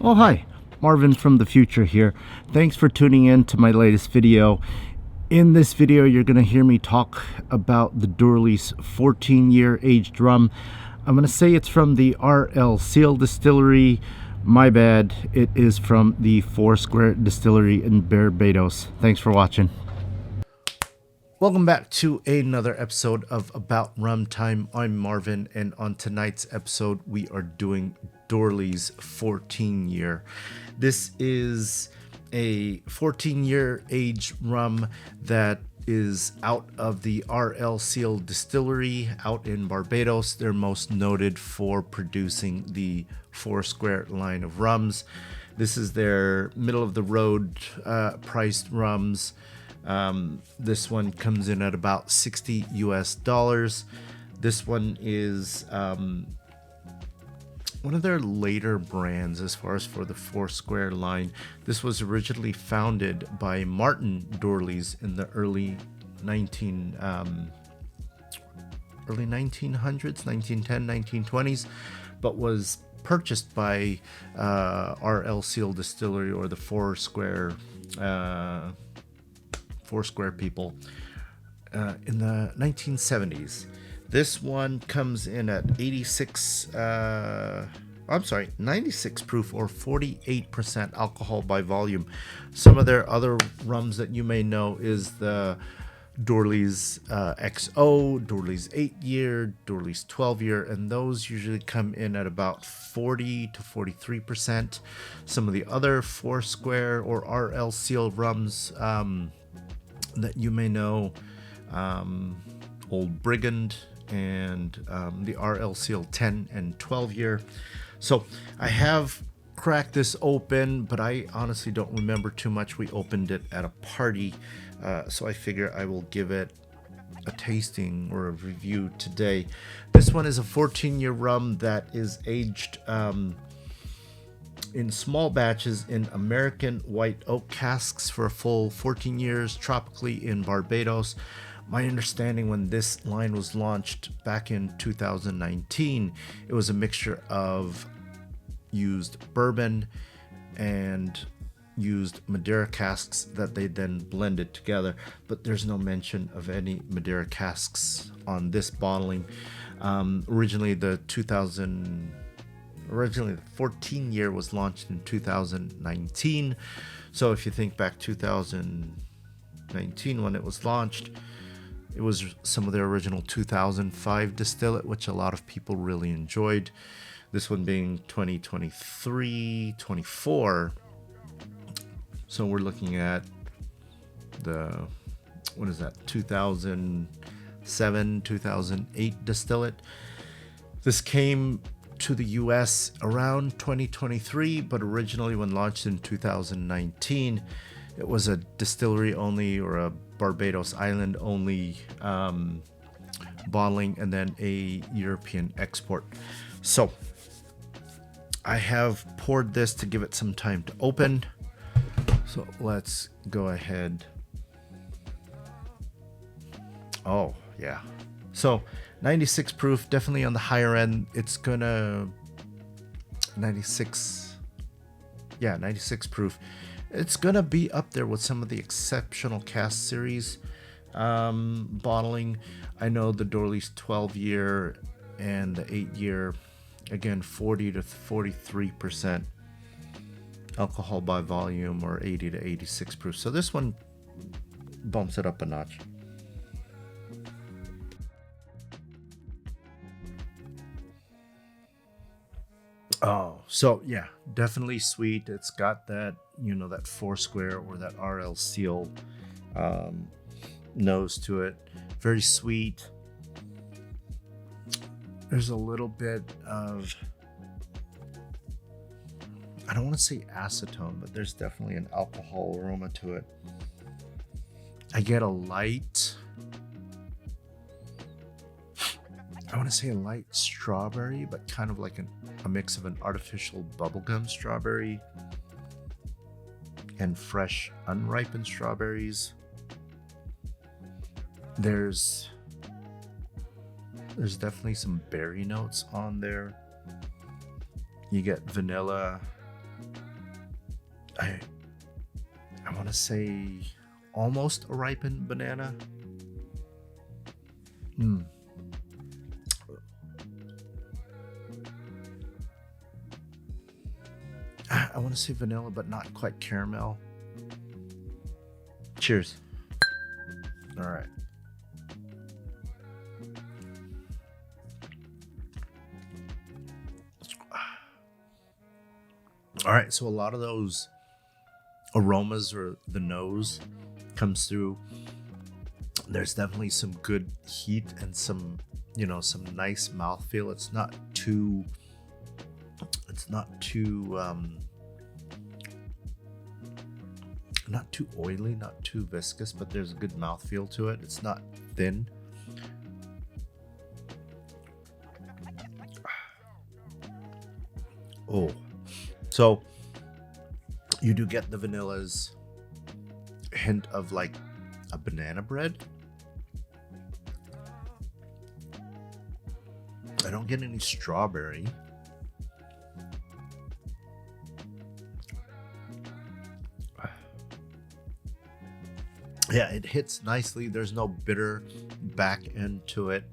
Oh hi, Marvin from the future here. Thanks for tuning in to my latest video. In this video you're going to hear me talk about the Doorly's 14-year aged rum. I'm going to say it's from the RL Seal Distillery. My bad, it is from the Foursquare Distillery in Barbados. Thanks for watching. Welcome back to another episode of About Rum Time. I'm Marvin, and on tonight's episode we are doing Doorly's 14-year. This is a 14-year aged rum that is out of the RL Seal Distillery out in Barbados. They're most noted for producing the Foursquare line of rums. This is their middle-of-the-road priced rums. This one comes in at about $60 US. This one is one of their later brands as far as for the Foursquare line. This was originally founded by Martin Doorly's in the early 1900s, 1910, 1920s, but was purchased by RL Seal Distillery, or the Foursquare people, in the 1970s. This one comes in at 96 proof, or 48% alcohol by volume. Some of their other rums that you may know is the Doorly's XO, Doorly's 8-year, Doorly's 12-year, and those usually come in at about 40 to 43%. Some of the other Foursquare or RL Seal rums that you may know, Old Brigand and the RL Seal 10 and 12-year. So I have cracked this open, but I honestly don't remember too much. We opened it at a party, so I figure I will give it a tasting or a review today. This one is a 14-year rum that is aged in small batches in American white oak casks for a full 14 years, tropically in Barbados. My understanding, when this line was launched back in 2019, it was a mixture of used bourbon and used Madeira casks that they then blended together, but there's no mention of any Madeira casks on this bottling. Originally the 14-year was launched in 2019. So if you think back 2019 when it was launched, it was some of their original 2005 distillate, which a lot of people really enjoyed. This one being 2023, 24. So we're looking at the, 2007, 2008 distillate. This came to the US around 2023, but originally when launched in 2019, it was a distillery only, or a Barbados Island only bottling, and then a European export. So I have poured this to give it some time to open. So let's go ahead. Oh yeah. So 96 proof, definitely on the higher end. It's gonna 96 proof. It's gonna be up there with some of the exceptional cask series bottling. I know the Doorly's 12-year and the 8-year, again, 40 to 43% alcohol by volume, or 80 to 86 proof. So this one bumps it up a notch. Oh, so yeah, definitely sweet. It's got that, that Foursquare or that RL Seal nose to it. Very sweet. There's a little bit of, I don't want to say acetone, but there's definitely an alcohol aroma to it. I get a light, I want to say a light strawberry, but kind of like a mix of an artificial bubblegum strawberry and fresh unripened strawberries. There's definitely some berry notes on there. You get vanilla, I want to say almost a ripened banana. I want to say vanilla, but not quite caramel. Cheers. All right. All right, so a lot of those aromas or the nose comes through. There's definitely some good heat and some, some nice mouthfeel. It's not too oily, not too viscous, but there's a good mouthfeel to it. It's not thin. Oh, so you do get the vanilla's hint of like a banana bread. I don't get any strawberry. Yeah, it hits nicely. There's no bitter back end to it.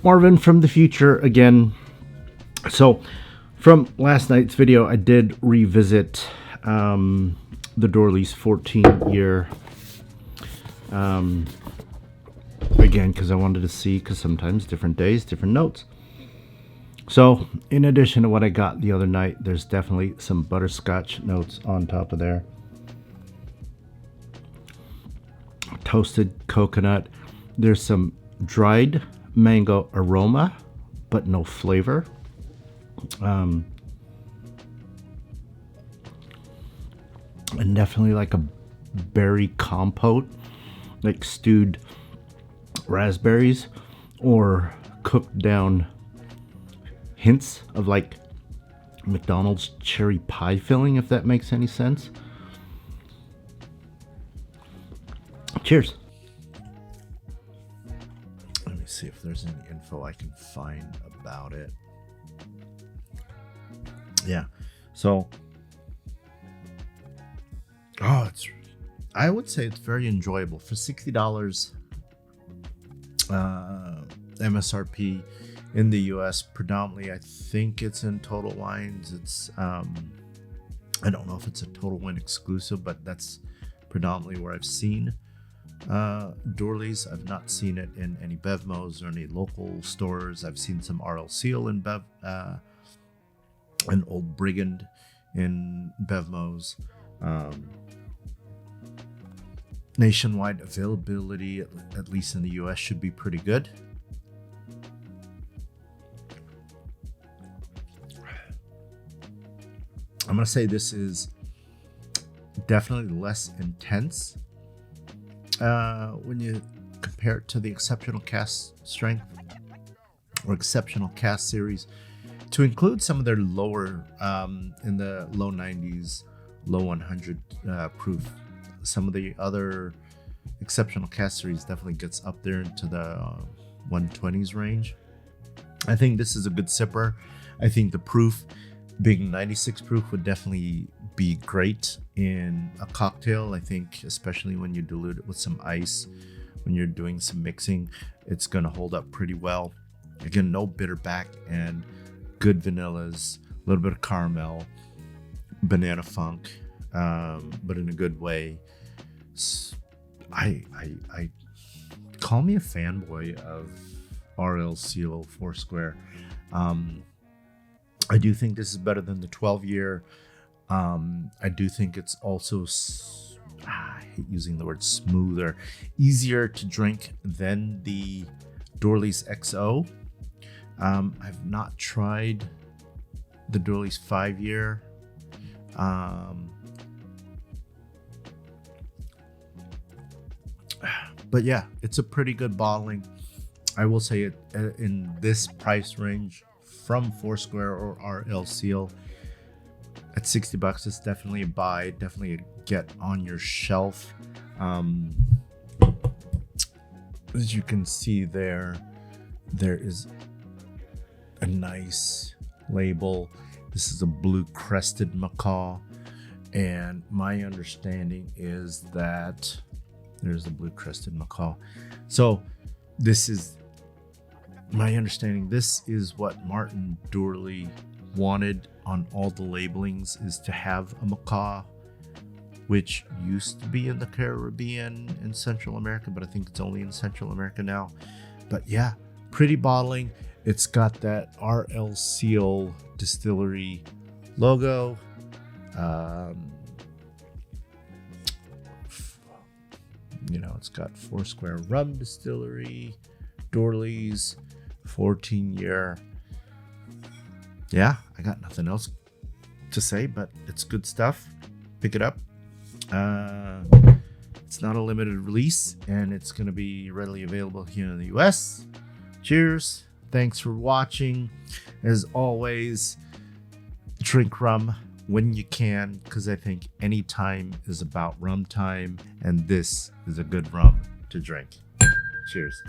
Marvin from the future again. So from last night's video, I did revisit the Dorley's 14-year again, because I wanted to see, because sometimes different days, different notes. So in addition to what I got the other night, there's definitely some butterscotch notes on top of there. Toasted coconut. There's some dried mango aroma, but no flavor. And definitely like a berry compote, like stewed raspberries or cooked down hints of like McDonald's cherry pie filling, if that makes any sense. Cheers. Let me see if there's any info I can find about it. Yeah, so I would say it's very enjoyable for $60 MSRP in the US. Predominantly, I think it's in Total Wines. It's I don't know if it's a Total Wine exclusive, but that's predominantly where I've seen Dorley's. I've not seen it in any Bevmos or any local stores. I've seen some RL Seal in an Old Brigand in Bevmos. Nationwide availability, at least in the US, should be pretty good. I'm gonna say this is definitely less intense when you compare it to the Exceptional Cask Strength or Exceptional Cask series, to include some of their lower in the low 90s, low 100 proof. Some of the other Exceptional Cask series definitely gets up there into the 120s range. I think this is a good sipper. I think the proof, being 96 proof, would definitely be great in a cocktail. I think especially when you dilute it with some ice, when you're doing some mixing, it's going to hold up pretty well. Again, no bitter back end, good vanillas, a little bit of caramel, banana funk, but in a good way. I call me a fanboy of RL Seal Foursquare. I do think this is better than the 12-year. I do think it's also, I hate using the word smoother, easier to drink than the Dorley's XO. I've not tried the Dorley's 5-year. But yeah, it's a pretty good bottling. I will say it in this price range from Foursquare or RL Seal at $60. It's definitely a buy, definitely a get on your shelf. As you can see there is a nice label. This is a blue crested macaw, and my understanding is that there's the blue crested macaw. So this is my understanding. This is what Martin Dourley wanted on all the labelings, is to have a macaw, which used to be in the Caribbean and Central America, but I think it's only in Central America now. But yeah, pretty bottling. It's got that RL Seal Distillery logo. You know, it's got Foursquare Rum Distillery, Dourley's 14-year. Yeah, I got nothing else to say, but it's good stuff. Pick it up. It's not a limited release, and it's going to be readily available here in the US. Cheers. Thanks for watching. As always, drink rum when you can, because I think any time is about rum time, and this is a good rum to drink. Cheers.